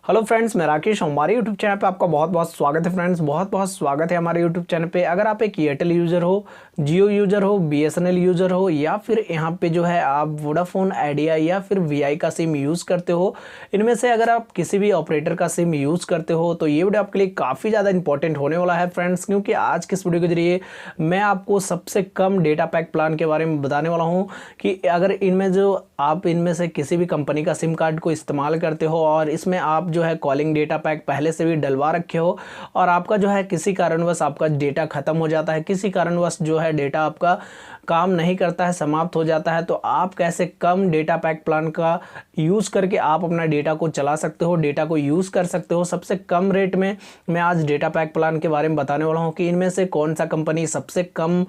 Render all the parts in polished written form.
Hello friends, मैं राकेश हूँ। हमारे यूट्यूब चैनल पे आपका बहुत बहुत स्वागत है। फ्रेंड्स, बहुत बहुत स्वागत है हमारे यूट्यूब चैनल पे। अगर आप एक एयरटेल यूज़र हो, जियो यूज़र हो, बीएसएनएल यूज़र हो, या फिर यहाँ पे जो है आप वोडाफोन आइडिया या फिर वीआई का सिम यूज़ करते हो, इनमें से अगर आप किसी भी ऑपरेटर का सिम यूज़ करते हो तो ये वीडियो आपके लिए काफ़ी ज़्यादा इंपॉर्टेंट होने वाला है फ्रेंड्स, क्योंकि आज के इस वीडियो के जरिए मैं आपको सबसे कम डेटा पैक प्लान के बारे में बताने वाला हूँ कि अगर आप इनमें से किसी भी कंपनी का सिम कार्ड को इस्तेमाल करते हो और इसमें आप जो है कॉलिंग डेटा पैक पहले से भी डलवा रखे हो और आपका जो है किसी कारणवश आपका डेटा ख़त्म हो जाता है, किसी कारणवश जो है डेटा आपका काम नहीं करता है, समाप्त हो जाता है, तो आप कैसे कम डेटा पैक प्लान का यूज़ करके आप अपना डेटा को चला सकते हो, डेटा को यूज़ कर सकते हो सबसे कम रेट में। मैं आज डेटा पैक प्लान के बारे में बताने वाला हूँ कि इनमें से कौन सा कंपनी सबसे कम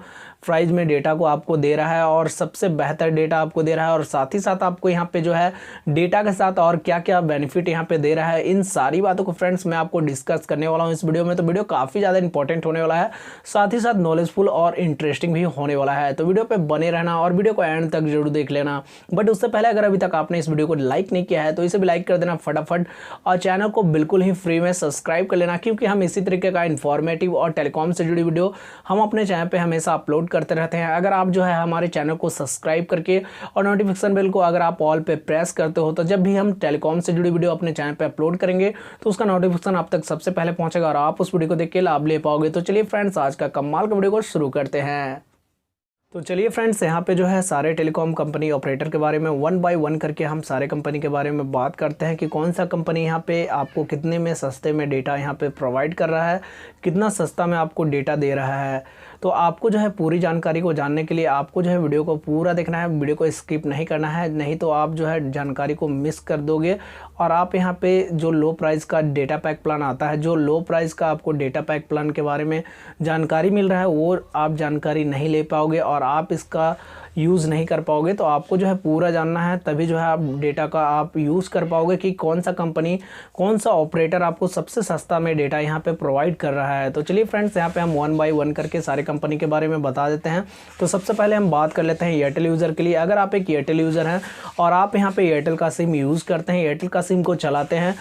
प्राइस में डेटा को आपको दे रहा है और सबसे बेहतर डेटा आपको दे रहा है, और साथ ही साथ आपको यहाँ पे जो है डेटा के साथ और क्या क्या बेनिफिट यहाँ पे दे रहा है। इन सारी बातों को फ्रेंड्स मैं आपको डिस्कस करने वाला हूँ इस वीडियो में। तो वीडियो काफ़ी ज़्यादा इंपॉर्टेंट होने वाला है, साथ ही साथ नॉलेजफुल और इंटरेस्टिंग भी होने वाला है। तो वीडियो पे बने रहना और वीडियो को एंड तक जरूर देख लेना। बट उससे पहले अगर अभी तक आपने इस वीडियो को लाइक नहीं किया है तो इसे भी लाइक कर देना फटाफट, और चैनल को बिल्कुल ही फ्री में सब्सक्राइब कर लेना, क्योंकि हम इसी तरीके का इन्फॉर्मेटिव और टेलीकॉम से जुड़ी वीडियो हम अपने चैनल पर हमेशा अपलोड करते रहते हैं। अगर आप जो है हमारे चैनल को सब्सक्राइब करके और नोटिफिकेशन बेल को अगर आप ऑल पे प्रेस करते हो तो जब भी हम टेलीकॉम से जुड़ी वीडियो अपने चैनल पे अपलोड करेंगे तो उसका नोटिफिकेशन आप तक सबसे पहले पहुंचेगा और आप उस वीडियो को देख के लाभ ले पाओगे। तो चलिए फ्रेंड्स, आज का कमाल का वीडियो को शुरू करते हैं। तो चलिए फ्रेंड्स, यहाँ पे जो है सारे टेलीकॉम कंपनी ऑपरेटर के बारे में वन बाय वन करके हम सारे कंपनी के बारे में बात करते हैं कि कौन सा कंपनी यहाँ पे आपको कितने में सस्ते में डेटा यहाँ पे प्रोवाइड कर रहा है, कितना सस्ता में आपको डेटा दे रहा है। तो आपको जो है पूरी जानकारी को जानने के लिए आपको जो है वीडियो को पूरा देखना है, वीडियो को स्किप नहीं करना है, नहीं तो आप जो है जानकारी को मिस कर दोगे और आप यहाँ पे जो लो प्राइस का डेटा पैक प्लान आता है, जो लो प्राइस का आपको डेटा पैक प्लान के बारे में जानकारी मिल रहा है, वो आप जानकारी नहीं ले पाओगे और आप इसका यूज़ नहीं कर पाओगे। तो आपको जो है पूरा जानना है, तभी जो है आप डेटा का आप यूज़ कर पाओगे कि कौन सा कंपनी, कौन सा ऑपरेटर आपको सबसे सस्ता में डेटा यहाँ पे प्रोवाइड कर रहा है। तो चलिए फ्रेंड्स, यहाँ पे हम वन बाय वन करके सारे कंपनी के बारे में बता देते हैं। तो सबसे पहले हम बात कर लेते हैं एयरटेल यूज़र के लिए। अगर आप एक एयरटेल यूज़र हैं और आप यहाँ पे एयरटेल का सिम यूज़ करते हैं, एयरटेल का सिम को चलाते हैं,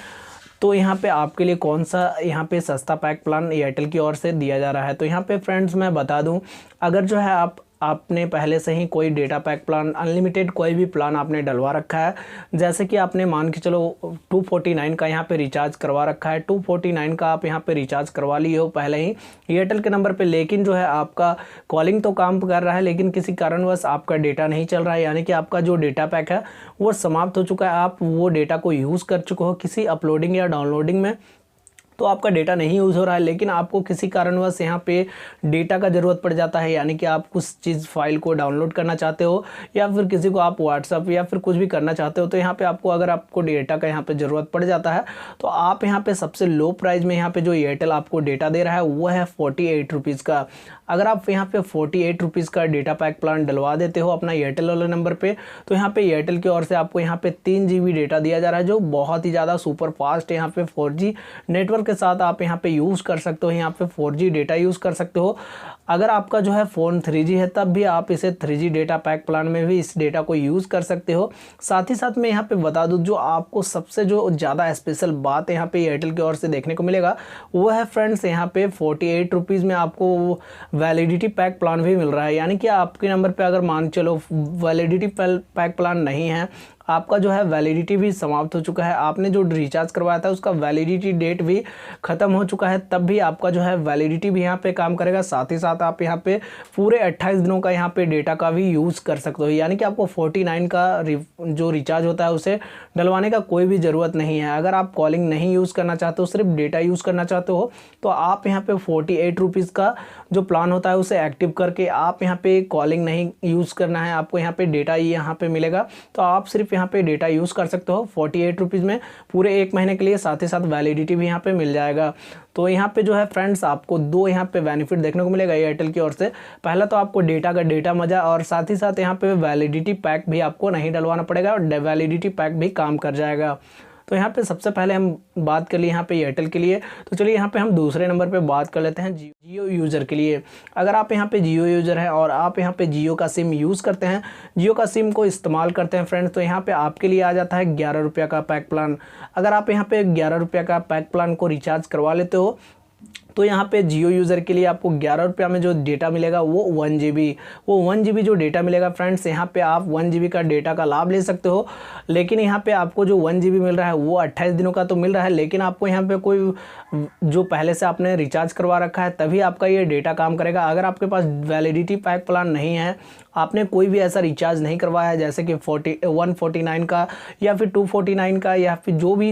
तो यहाँ पे आपके लिए कौन सा यहाँ पे सस्ता पैक प्लान एयरटेल की ओर से दिया जा रहा है। तो यहाँ पे फ्रेंड्स मैं बता दूँ, अगर जो है आपने पहले से ही कोई डेटा पैक प्लान, अनलिमिटेड कोई भी प्लान आपने डलवा रखा है, जैसे कि आपने मान के चलो 249 का यहाँ पे रिचार्ज करवा रखा है, 249 का आप यहाँ पे रिचार्ज करवा लिए हो पहले ही एयरटेल के नंबर पे, लेकिन जो है आपका कॉलिंग तो काम कर रहा है लेकिन किसी कारणवश आपका डेटा नहीं चल रहा है, यानी कि आपका जो डेटा पैक है वो समाप्त हो चुका है, आप वो डेटा को यूज़ कर चुके हो किसी अपलोडिंग या डाउनलोडिंग में, तो आपका डेटा नहीं यूज़ हो रहा है, लेकिन आपको किसी कारणवश यहाँ पे डेटा का ज़रूरत पड़ जाता है, यानी कि आप कुछ चीज़ फाइल को डाउनलोड करना चाहते हो या फिर किसी को आप व्हाट्सअप या फिर कुछ भी करना चाहते हो, तो यहाँ पे आपको अगर आपको डेटा का यहाँ पे ज़रूरत पड़ जाता है तो आप यहाँ पे सबसे लो प्राइस में यहाँ पे जो एयरटेल आपको डेटा दे रहा है वो है 48 रुपीज़ का। अगर आप यहाँ पे 48 रुपीज़ का डेटा पैक प्लान डलवा देते हो अपना एयरटेल वाले नंबर पे, तो यहाँ पे एयरटेल की ओर से आपको यहाँ पे 3 GB डेटा दिया जा रहा है, जो बहुत ही ज़्यादा सुपर फास्ट है। यहाँ पे 4G नेटवर्क के साथ आप यहाँ पे यूज़ कर सकते हो, यहाँ पे 4G डेटा यूज़ कर सकते हो। अगर आपका जो है फ़ोन 3G है तब भी आप इसे 3G डेटा पैक प्लान में भी इस डेटा को यूज़ कर सकते हो। साथ ही साथ मैं यहाँ पे बता दूँ, जो आपको सबसे जो ज़्यादा स्पेशल बात यहाँ पे एयरटेल की ओर से देखने को मिलेगा वो है फ्रेंड्स, यहाँ पे 48 रुपीज़ में आपको वैलिडिटी पैक प्लान भी मिल रहा है, यानी कि आपके नंबर पे अगर मान चलो वैलिडिटी पैक प्लान नहीं है, आपका जो है वैलिडिटी भी समाप्त हो चुका है, आपने जो रिचार्ज करवाया था उसका वैलिडिटी डेट भी ख़त्म हो चुका है, तब भी आपका जो है वैलिडिटी भी यहाँ पे काम करेगा। साथ ही साथ आप यहाँ पे पूरे 28 दिनों का यहाँ पे डेटा का भी यूज़ कर सकते हो, यानी कि आपको 49 का जो रिचार्ज होता है उसे डलवाने का कोई भी ज़रूरत नहीं है। अगर आप कॉलिंग नहीं यूज़ करना चाहते हो, सिर्फ डेटा यूज़ करना चाहते हो, तो आप यहाँ पे 48 रुपीज़ का जो प्लान होता है उसे एक्टिव करके आप यहाँ पे कॉलिंग नहीं यूज़ करना है, आपको यहाँ पे डेटा ही यहाँ पे मिलेगा, तो आप सिर्फ यहाँ पे डेटा यूज़ कर सकते हो 48 रुपीज़ में पूरे 1 महीने के लिए। साथ ही साथ वैलिडिटी भी यहाँ पे मिल जाएगा। तो यहाँ पे जो है फ्रेंड्स आपको दो यहाँ पे बेनिफिट देखने को मिलेगा एयरटेल की ओर से। पहला तो आपको डेटा का डेटा मज़ा, और साथ ही साथ यहाँ पे वैलिडिटी पैक भी आपको नहीं डलवाना पड़ेगा और वैलिडिटी पैक भी काम कर जाएगा। तो यहाँ पे सबसे पहले हम बात कर लिए यहाँ पे एयरटेल के लिए। तो चलिए यहाँ पे हम दूसरे नंबर पे बात कर लेते हैं जियो यूज़र के लिए। अगर आप यहाँ पे जियो यूज़र हैं और आप यहाँ पे जियो का सिम यूज़ करते हैं, जियो का सिम को इस्तेमाल करते हैं फ्रेंड्स, तो यहाँ पे आपके लिए आ जाता है 11 रुपये का पैक प्लान। अगर आप यहाँ पे 11 रुपये का पैक प्लान को रिचार्ज करवा लेते हो तो यहाँ पे जियो यूज़र के लिए आपको 11 रुपये में जो डेटा मिलेगा वो 1 GB जो डेटा मिलेगा फ्रेंड्स, यहाँ पे आप 1 GB का डेटा का लाभ ले सकते हो। लेकिन यहाँ पे आपको जो 1 GB मिल रहा है वो 28 दिनों का तो मिल रहा है, लेकिन आपको यहाँ पे कोई जो पहले से आपने रिचार्ज करवा रखा है तभी आपका ये डेटा काम करेगा। अगर आपके पास वैलिडिटी पैक प्लान नहीं है, आपने कोई भी ऐसा रिचार्ज नहीं करवाया है जैसे कि 149 का या फिर 249 का या फिर जो भी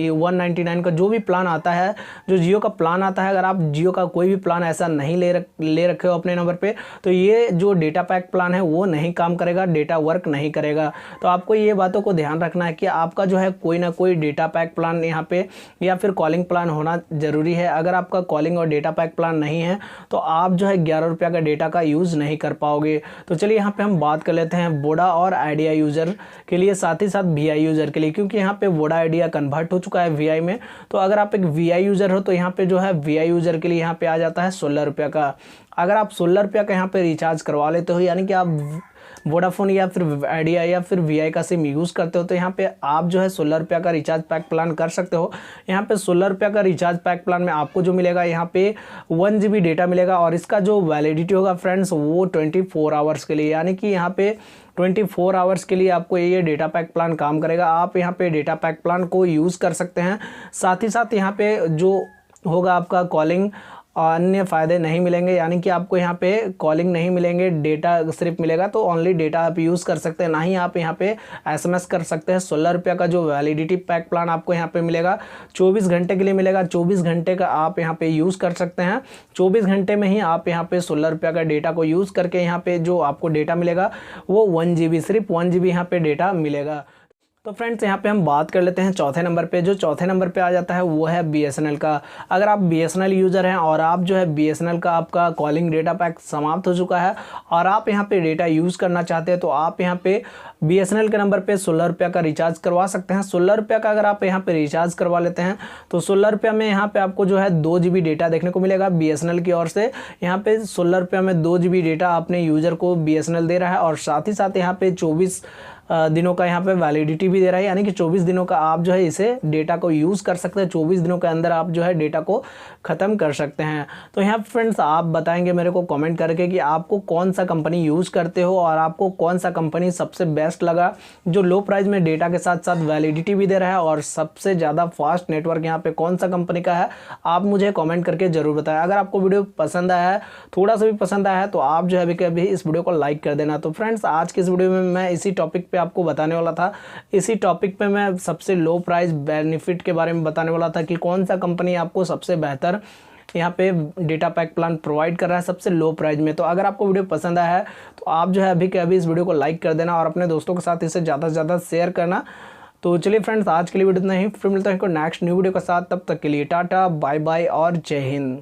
199 का जो भी प्लान आता है, जो जियो का प्लान आता है, अगर आप जियो का कोई भी प्लान ऐसा नहीं ले रखे हो अपने नंबर पे, तो ये जो डेटा पैक प्लान है वो नहीं काम करेगा, डेटा वर्क नहीं करेगा। तो आपको ये बातों को ध्यान रखना है कि आपका जो है कोई ना कोई डेटा पैक प्लान यहाँ पे या फिर कॉलिंग प्लान होना ज़रूरी है। अगर आपका कॉलिंग और डेटा पैक प्लान नहीं है तो आप जो है 11 रुपये का डेटा का यूज़ नहीं कर पाओगे। तो चलिए यहाँ पे हम बात कर लेते हैं वोडा और आइडिया यूज़र के लिए, साथ ही साथ वीआई यूज़र के लिए, क्योंकि यहाँ पे वोडा आइडिया कन्वर्ट हो चुका है वीआई में। तो अगर आप एक वीआई यूज़र हो तो यहाँ पे जो है वीआई यूज़र के लिए यहाँ पे आ जाता है 16 रुपये का। अगर आप 16 रुपये का यहाँ पे रिचार्ज करवा लेते हो, यानी कि आप वोडाफोन या फिर आइडिया या फिर वीआई का सिम यूज़ करते हो, तो यहाँ पे आप जो है 16 रुपये का रिचार्ज पैक प्लान कर सकते हो। यहाँ पे 16 रुपये का रिचार्ज पैक प्लान में आपको जो मिलेगा यहाँ पे 1 GB डेटा मिलेगा और इसका जो वैलिडिटी होगा फ्रेंड्स वो 24 आवर्स के लिए, यानी कि यहाँ पे 24 आवर्स के लिए आपको ये डेटा पैक प्लान काम करेगा। आप यहाँ पे डेटा पैक प्लान को यूज़ कर सकते हैं। साथ ही साथ यहाँ पे जो होगा आपका कॉलिंग अन्य फ़ायदे नहीं मिलेंगे, यानी कि आपको यहाँ पे कॉलिंग नहीं मिलेंगे, डेटा सिर्फ मिलेगा। तो ओनली डेटा आप यूज़ कर सकते हैं, ना ही आप यहाँ पे SMS कर सकते हैं। 16 रुपये का जो वैलिडिटी पैक प्लान आपको यहाँ पे मिलेगा 24 घंटे के लिए मिलेगा। 24 घंटे का आप यहाँ पे यूज़ कर सकते हैं। 24 घंटे में ही आप यहाँ पे 16 रुपये का डेटा को यूज़ करके यहाँ पे जो आपको डेटा मिलेगा वो 1 GB, सिर्फ 1 GB यहाँ पे डेटा मिलेगा। तो फ्रेंड्स यहाँ पे हम बात कर लेते हैं चौथे नंबर पे। जो चौथे नंबर पे आ जाता है वो है BSNL का। अगर आप BSNL यूज़र हैं और आप जो है BSNL का आपका कॉलिंग डेटा पैक समाप्त हो चुका है और आप यहाँ पे डेटा यूज़ करना चाहते हैं, तो आप यहाँ पे BSNL के नंबर पे 16 रुपये का रिचार्ज करवा सकते हैं। 16 रुपये का अगर आप यहाँ पे रिचार्ज करवा लेते हैं तो 16 रुपये में यहाँ पे आपको जो है 2 GB डेटा देखने को मिलेगा BSNL की ओर से। यहाँ पे 16 रुपये में 2 GB डेटा अपने यूज़र को BSNL दे रहा है और साथ ही साथ यहाँ पे 24 दिनों का यहाँ पे वैलिडिटी भी दे रहा है, यानी कि 24 दिनों का आप जो है इसे डेटा को यूज़ कर सकते हैं। 24 दिनों के अंदर आप जो है डेटा को ख़त्म कर सकते हैं। तो यहाँ फ्रेंड्स आप बताएंगे मेरे को कमेंट करके कि आपको कौन सा कंपनी यूज़ करते हो और आपको कौन सा कंपनी सबसे बेस्ट लगा, जो लो प्राइस में डेटा के साथ साथ वैलिडिटी भी दे रहा है और सबसे ज़्यादा फास्ट नेटवर्क यहाँ पे कौन सा कंपनी का है, आप मुझे कमेंट करके ज़रूर बताएं। अगर आपको वीडियो पसंद आया है, थोड़ा सा भी पसंद आया है, तो आप जो है अभी के अभी इस वीडियो को लाइक कर देना। तो फ्रेंड्स आज की इस वीडियो में मैं इसी टॉपिक पे आपको बताने वाला था, इसी टॉपिक पे मैं सबसे लो प्राइस बेनिफिट के बारे में बताने वाला था कि कौन सा कंपनी आपको सबसे बेहतर यहाँ पे डेटा पैक प्लान प्रोवाइड कर रहा है सबसे लो प्राइस में। तो अगर आपको वीडियो पसंद आया है तो आप जो है अभी के अभी इस वीडियो को लाइक कर देना और अपने दोस्तों के साथ इसे ज़्यादा से ज़्यादा शेयर करना। तो चलिए फ्रेंड्स आज के लिए वीडियो इतना ही, फिर मिलता है नेक्स्ट न्यू वीडियो के साथ। तब तक के लिए टाटा बाय बाय और जय हिंद।